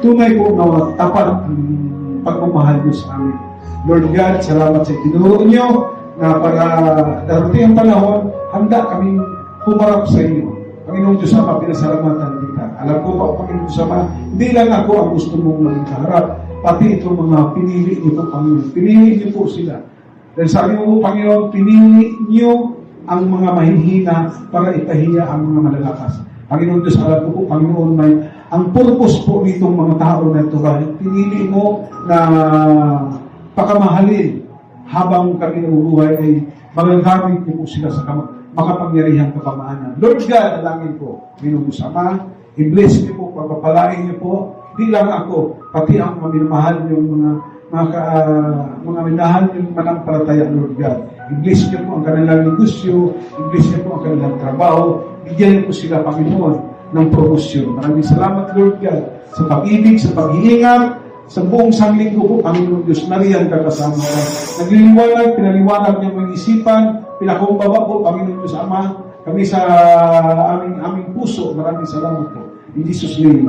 tunay po na tapat ang pagmamahal niyo sa amin. Lord God, salamat sa tinuro niyo na para darating ang panahon, handa kaming humarap sa inyo. Panginoon Diyos Ama, pinasalamatan kita. Alam ko pa, Panginoon Diyos Ama, hindi lang ako ang gusto mong maging kaharap, pati itong mga pinili niyo po, Panginoon. Pinili niyo po sila. Dahil sabi mo po, Panginoon, pinili niyo ang mga mahihina para ipahiya ang mga malalakas. Panginoon Diyos, alam ko po, Panginoon, may ang purpose po nitong mga tao na ito, pinili mo na pakamahalin habang kami nabubuhay ay magagamit niyo po sila sa makapangyarihang kapamahanan. Lord God, alangin po, Panginoon Ama, i-bless niyo po, pagpapalain niyo po, di lang ako, pati ang minamahal yung mga minahal yung manampalataya, Lord God. I-bless niyo po ang kanilang negosyo, i-bless niyo po ang kanilang trabaho, bigyan niyo po sila, Panginoon, ng promosyon. Maraming salamat, Lord God, sa pag-ibig, sa pag-iingat, sa buong sanglinggo po, Panginoon Diyos, nariyan ka kasama ka. Nagliliwanag, pinaliwanag niyang mag-isipan, pinakumbaba po, Panginoon Diyos Ama, kami sa aming puso. Maraming salamat po. In Jesus' name.